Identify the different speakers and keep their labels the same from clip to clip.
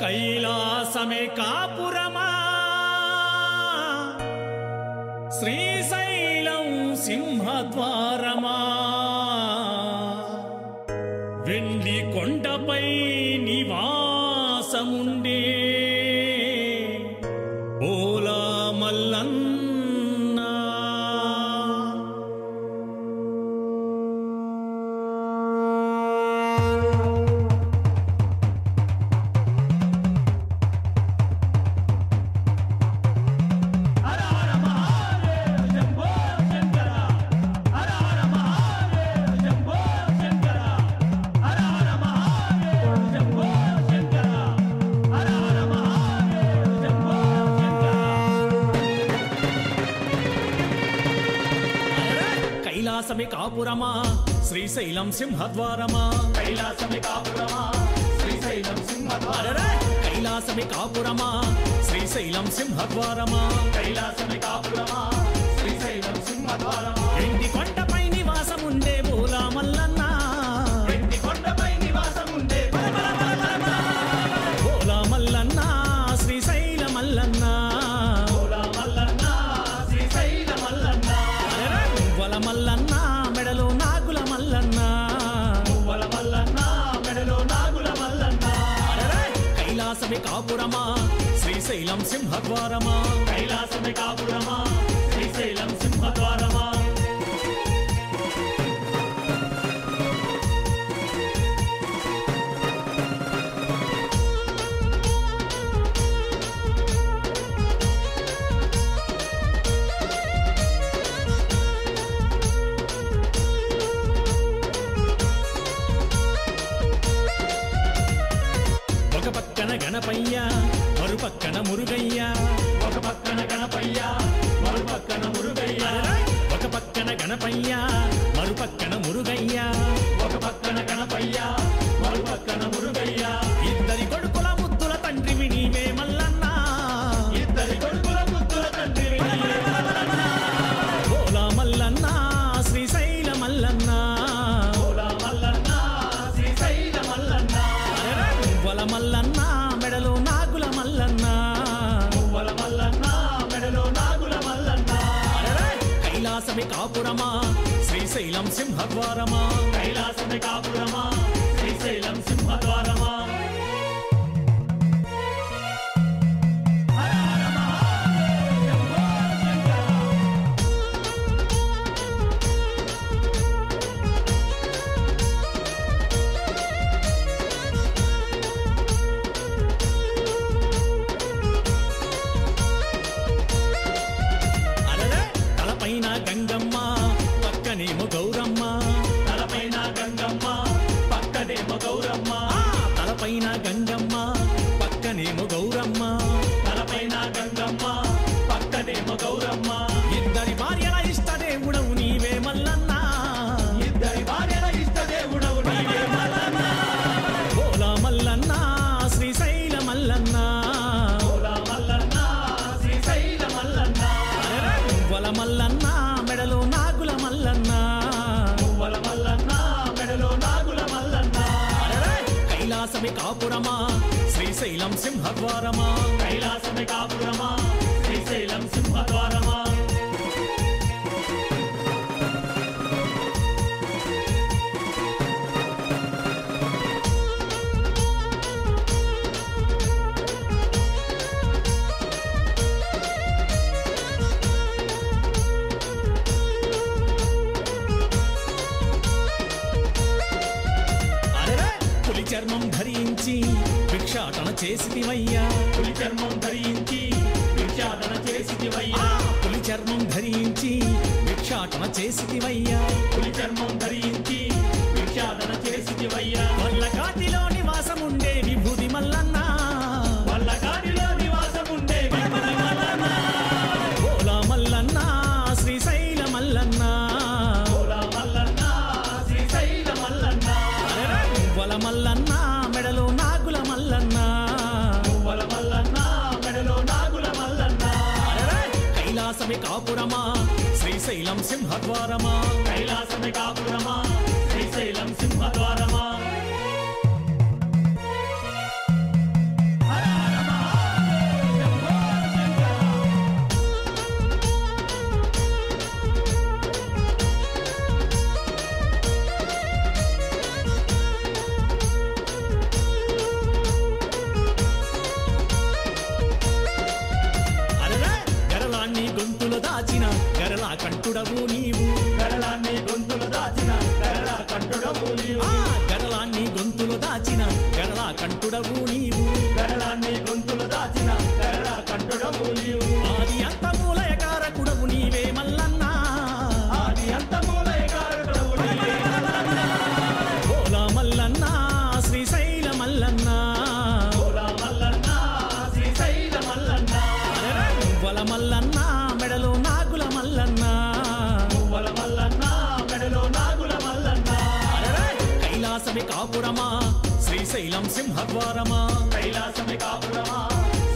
Speaker 1: కైలాసమే కాపురమా శ్రీశైలం సింహద్వారమా వెండి కొండపై నివాసముండే బోలా మల్లన్న కైలాసమే కాపురమా శ్రీశైలం సింహద్వారమా
Speaker 2: కైలాసమే కాపురమా శ్రీశైలం సింహద్వారమా
Speaker 1: కైలాసమే కాపురమా శ్రీశైలం సింహద్వారమా
Speaker 2: కైలాసమే కాపురమా శ్రీశైలం సింహద్వారమా
Speaker 1: వెండి కొండపై నివాసముండే బోలా మల్లన్న
Speaker 2: వెండి కొండపై నివాసముండే
Speaker 1: బోలా మల్లన్న శ్రీశైల మల్లన్న
Speaker 2: బోలా మల్లన్న శ్రీశైల మల్లన్న
Speaker 1: మువ్వల మల్లన్న మెడలో నాగుల మల్లన్న
Speaker 2: మువ్వల మల్లన్న మెడలో నాగుల మల్లన్న
Speaker 1: కైలాసమే కాపురమా శ్రీశైలం సింహద్వారమా
Speaker 2: కైలాసమే కాపురమా శ్రీశైలం సింహద్వారమా
Speaker 1: ఒక పక్కన గణపయ్య మరుపక్కన మురుగయ్య
Speaker 2: ఒక పక్కన గణపయ్య మరుపక్కన మురుగయ్య
Speaker 1: ఒక పక్కన గణపయ్య మరుపక్కన మురుగయ్య
Speaker 2: ఒక పక్కన గణపయ్య మరుపక్కన మురుగయ్య
Speaker 1: ఇద్దరి కొడుకుల ముద్దుల తండ్రివి నీవే మల్లన్న
Speaker 2: ఇద్దరి కొడుకుల ముద్దుల తండ్రి
Speaker 1: బోలా మల్లన్న శ్రీశైల మల్లన్న
Speaker 2: బోలా మల్లన్న శ్రీశైల మల్లన్న
Speaker 1: మువ్వల మల్లన్న మెడలో నాగుల మల్లన్న
Speaker 2: మువ్వల మల్లన్న మెడలో నాగుల మల్లన్న
Speaker 1: కైలాసమే కాపురమా శ్రీశైలం సింహద్వారమా
Speaker 2: కైలాసమే కాపురమా శ్రీశైలం సింహద్వారమా హర హర మహాదేవ శంభో శంకర
Speaker 1: అలరే తలపైన గంగమ్మ పక్కనేమో గౌరమ్మ
Speaker 2: తలపైన గంగమ్మ పక్కనేమో గౌరమ్మ
Speaker 1: తలపైన గంగమ్మ పక్కనేమో గౌరమ్మ
Speaker 2: తలపైన గంగమ్మ పక్కనేమో గౌరమ్మ
Speaker 1: ఇద్దరి భార్యల ఇష్టదేవుడవు నీవే మల్లన్న
Speaker 2: ఇద్దరి భార్యల ఇష్టదేవుడవు నీవే మల్లన్న
Speaker 1: బోలా మల్లన్న శ్రీశైల మల్లన్న
Speaker 2: బోలా మల్లన్న శ్రీశైల మల్లన్న
Speaker 1: మువ్వల మల్లన్న మెడలో నాగుల మల్లన్న
Speaker 2: మువ్వల మల్లన్న మెడలో నాగుల మల్లన్న
Speaker 1: కైలాసమే కాపురమా శ్రీశైలం సింహద్వారమా
Speaker 2: కైలాసమే కాపురమా శ్రీశైలం సింహద్వారమా
Speaker 1: అరెరే పులి చర్మం ధరించి భిక్షాటన చేసివయ్యా
Speaker 2: పులి చర్మం ధరించి భిక్షాటన చేసివయ్యా
Speaker 1: పులి చర్మం ధరించి భిక్షాటన చేసివయ్యా
Speaker 2: పులి చర్మం ధరించి భిక్షాటన చేసివయ్యా
Speaker 1: వల్ల కాటిలో నివాసముండే విభూది మల్లన్న
Speaker 2: వల్ల కాడిలో నివాసముండే విభూది మల్లన్న
Speaker 1: బోలా మల్లన్న శ్రీశైల మల్లన్న
Speaker 2: బోలా మల్లన్న శ్రీశైల మల్లన్న
Speaker 1: మువ్వల మల్లన్న మెడలో నాగుల మల్లన్న
Speaker 2: మువ్వల మల్లన్న మెడలో నాగుల మల్లన్న
Speaker 1: కైలాసమే కాపురమా శ్రీశైలం సింహద్వారమా
Speaker 2: కైలాసమే కాపురమా శ్రీశైలం సింహద్వారమా హర
Speaker 1: కంటుడవు నీవు
Speaker 2: గరళాన్ని గొంతులు దాచిన గరళ కంటుడవు నీవు
Speaker 1: ఆది అంతమూలయ కారకుడవు నీవే మల్లన్న
Speaker 2: ఆది అంతమూలయ కారకుడవు నీవే మల్లన్న
Speaker 1: భోలా మల్లన్న శ్రీశైల మల్లన్న
Speaker 2: భోలా మల్లన్న శ్రీశైల మల్లన్న
Speaker 1: మువ్వల మల్లన్న మెడలో నాగుల మల్లన్న
Speaker 2: మువ్వల మల్లన్న మెడలో నాగుల మల్లన్న
Speaker 1: కైలాసమే కాపురమా శ్రీశైలం సింహద్వారమా
Speaker 2: కైలాసమే కాపురమా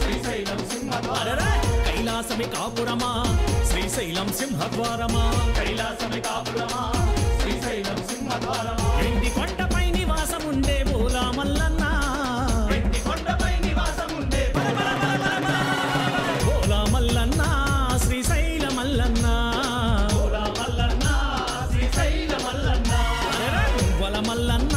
Speaker 2: శ్రీశైలం సింహద్వారమా
Speaker 1: కైలాసమే కాపురమా శ్రీశైలం సింహద్వారమా
Speaker 2: కైలాసమే కాపురమా శ్రీశైలం సింహద్వారమా
Speaker 1: వెండి కొండపై నివాసముండే భోలా మల్లన్న
Speaker 2: వెండి కొండపై నివాసముండే
Speaker 1: భోలా మల్లన్న శ్రీశైల మల్లన్న
Speaker 2: భోలా మల్లన్న శ్రీశైల మల్లన్న
Speaker 1: మువ్వల మల్లన్న